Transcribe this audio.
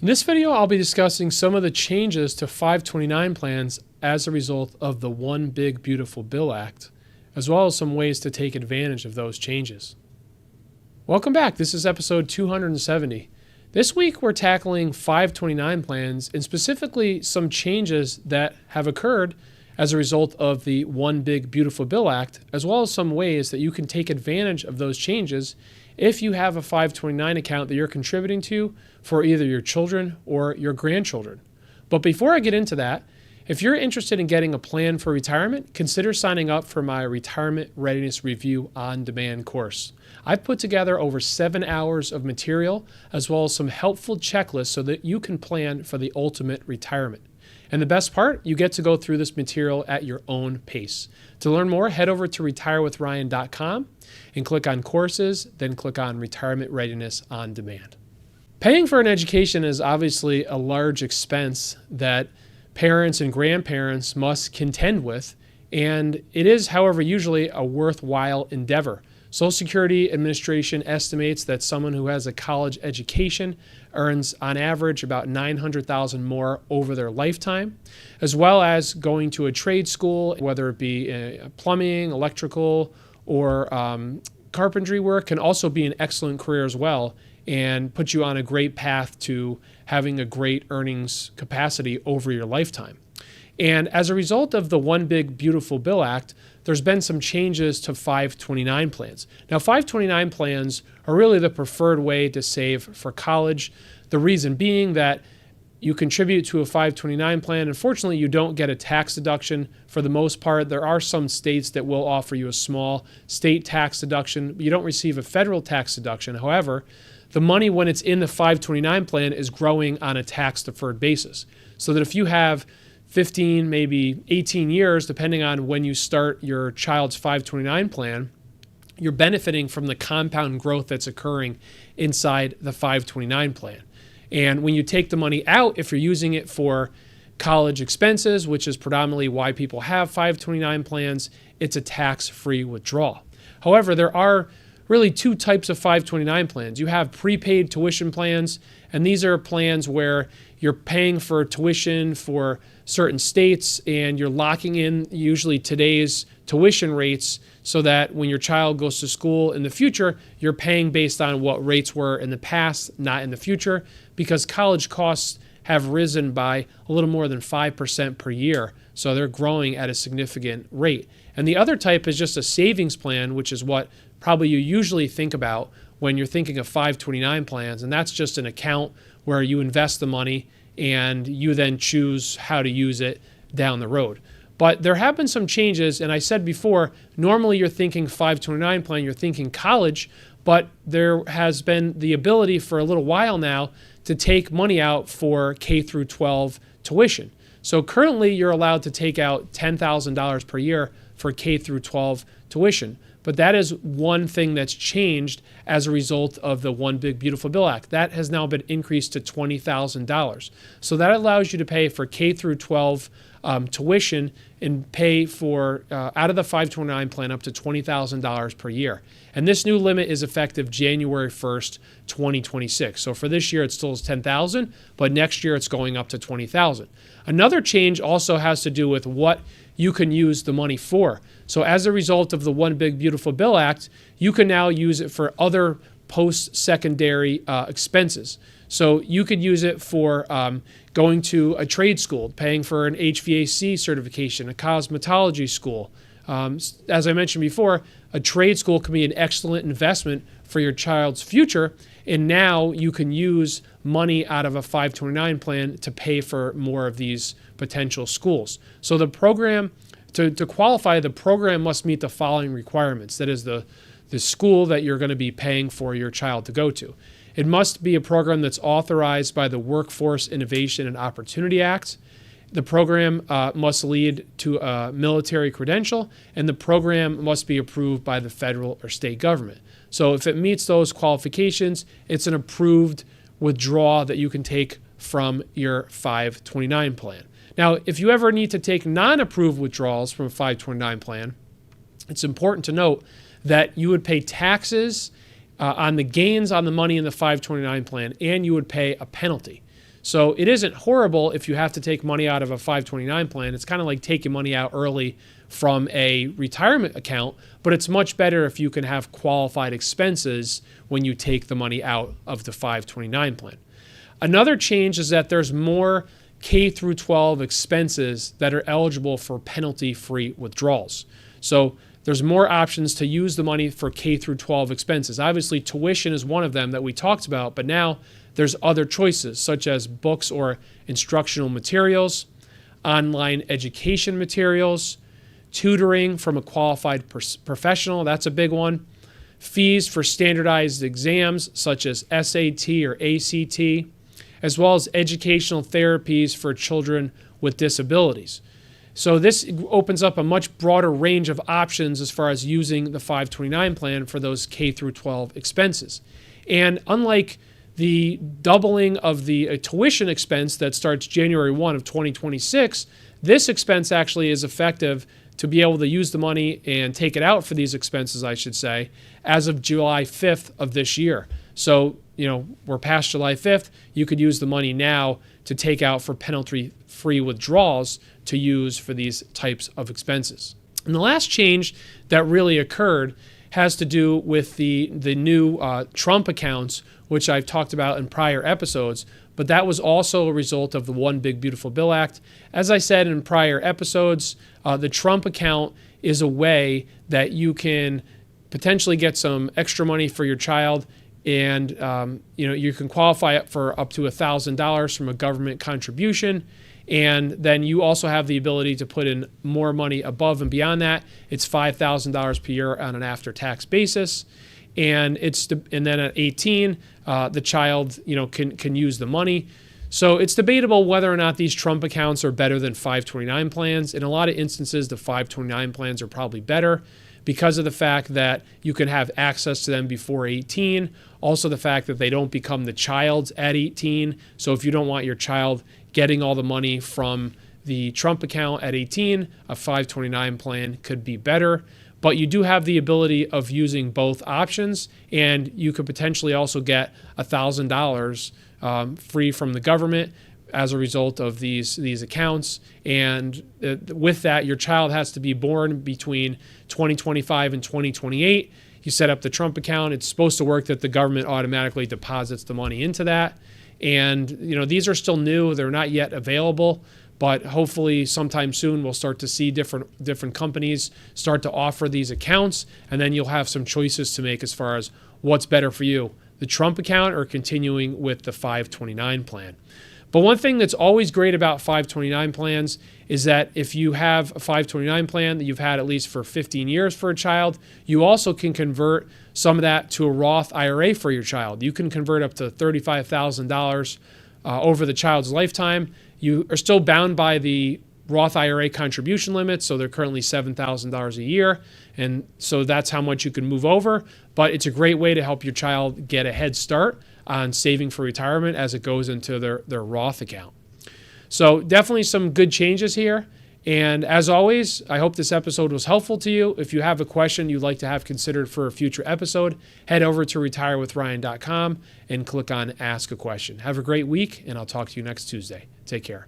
In this video, I'll be discussing some of the changes to 529 plans as a result of the One Big Beautiful Bill Act, as well as some ways to take advantage of those changes. Welcome back. This is episode 270. This week, we're tackling 529 plans and specifically some changes that have occurred as a result of the One Big Beautiful Bill Act, as well as some ways that you can take advantage of those changes if you have a 529 account that you're contributing to for either your children or your grandchildren. But before I get into that, if you're interested in getting a plan for retirement, consider signing up for my Retirement Readiness Review on-demand course. I've put together over 7 hours of material as well as some helpful checklists so that you can plan for the ultimate retirement. And the best part, you get to go through this material at your own pace. To learn more, head over to retirewithryan.com and click on courses, then click on Retirement Readiness on Demand. Paying for an education is obviously a large expense that parents and grandparents must contend with, and it is, however, usually a worthwhile endeavor. Social Security Administration estimates that someone who has a college education earns on average about $900,000 more over their lifetime, as well as going to a trade school, whether it be plumbing, electrical, or carpentry work, can also be an excellent career as well and put you on a great path to having a great earnings capacity over your lifetime. And as a result of the One Big Beautiful Bill Act, there's been some changes to 529 plans. Now, 529 plans are really the preferred way to save for college. The reason being that you contribute to a 529 plan. Unfortunately, you don't get a tax deduction for the most part. There are some states that will offer you a small state tax deduction, but you don't receive a federal tax deduction. However, the money when it's in the 529 plan is growing on a tax-deferred basis. So that if you have 15, maybe 18 years, depending on when you start your child's 529 plan, you're benefiting from the compound growth that's occurring inside the 529 plan. And when you take the money out, if you're using it for college expenses, which is predominantly why people have 529 plans, it's a tax-free withdrawal. However, there are really two types of 529 plans. You have prepaid tuition plans, and these are plans where you're paying for tuition for certain states and you're locking in usually today's tuition rates so that when your child goes to school in the future, you're paying based on what rates were in the past, not in the future, because college costs have risen by a little more than 5% per year. So they're growing at a significant rate. And the other type is just a savings plan, which is what probably you usually think about when you're thinking of 529 plans. And that's just an account where you invest the money and you then choose how to use it down the road. But there have been some changes, and I said before, normally you're thinking 529 plan, you're thinking college, but there has been the ability for a little while now to take money out for K through 12 tuition. So currently you're allowed to take out $10,000 per year for K through 12 tuition. But that is one thing that's changed as a result of the One Big Beautiful Bill Act. That has now been increased to $20,000. So that allows you to pay for K through 12 tuition and pay for, out of the 529 plan, up to $20,000 per year. And this new limit is effective January 1st, 2026. So for this year, it still is $10,000, but next year it's going up to $20,000. Another change also has to do with what you can use the money for. So as a result of the One Big Beautiful Bill Act, you can now use it for other post-secondary expenses. So you could use it for going to a trade school, paying for an HVAC certification, a cosmetology school. As I mentioned before, a trade school can be an excellent investment for your child's future, and now you can use money out of a 529 plan to pay for more of these potential schools. So the program, to qualify, the program must meet the following requirements. That is the school that you're going to be paying for your child to go to. It must be a program that's authorized by the Workforce Innovation and Opportunity Act. The program must lead to a military credential, and the program must be approved by the federal or state government. So if it meets those qualifications, it's an approved withdrawal that you can take from your 529 plan. Now, if you ever need to take non-approved withdrawals from a 529 plan, it's important to note that you would pay taxes on the gains on the money in the 529 plan, and you would pay a penalty. So it isn't horrible if you have to take money out of a 529 plan. It's kind of like taking money out early from a retirement account, but it's much better if you can have qualified expenses when you take the money out of the 529 plan. Another change is that there's more K through 12 expenses that are eligible for penalty-free withdrawals. So there's more options to use the money for K through 12 expenses. Obviously, tuition is one of them that we talked about, but now there's other choices such as books or instructional materials, online education materials, tutoring from a qualified professional, that's a big one, fees for standardized exams such as SAT or ACT, as well as educational therapies for children with disabilities. So this opens up a much broader range of options as far as using the 529 plan for those K through 12 expenses. And unlike the doubling of the tuition expense that starts January 1 of 2026, this expense actually is effective to be able to use the money and take it out for these expenses, I should say, as of July 5th of this year. So, we're past July 5th. You could use the money now to take out for penalty-free withdrawals to use for these types of expenses. And the last change that really occurred has to do with the new Trump accounts, which I've talked about in prior episodes, but that was also a result of the One Big Beautiful Bill Act. As I said in prior episodes, the Trump account is a way that you can potentially get some extra money for your child, and you can qualify it for up to $1,000 from a government contribution. And then you also have the ability to put in more money above and beyond that. It's $5,000 per year on an after-tax basis. And then at 18, the child can use the money. So it's debatable whether or not these Trump accounts are better than 529 plans. In a lot of instances, the 529 plans are probably better because of the fact that you can have access to them before 18. Also the fact that they don't become the child's at 18. So if you don't want your child getting all the money from the Trump account at 18, a 529 plan could be better. But you do have the ability of using both options, and you could potentially also get $1,000 free from the government as a result of these accounts. And with that, your child has to be born between 2025 and 2028. You set up the Trump account. It's supposed to work that the government automatically deposits the money into that. And these are still new. They're not yet available, but hopefully sometime soon we'll start to see different companies start to offer these accounts, and then you'll have some choices to make as far as what's better for you, the Trump account or continuing with the 529 plan. But one thing that's always great about 529 plans is that if you have a 529 plan that you've had at least for 15 years for a child, you also can convert some of that to a Roth IRA for your child. You can convert up to $35,000 over the child's lifetime. You are still bound by the Roth IRA contribution limits, so they're currently $7,000 a year, and so that's how much you can move over. But it's a great way to help your child get a head start on saving for retirement as it goes into their Roth account. So definitely some good changes here. And as always, I hope this episode was helpful to you. If you have a question you'd like to have considered for a future episode, head over to retirewithryan.com and click on Ask a Question. Have a great week, and I'll talk to you next Tuesday. Take care.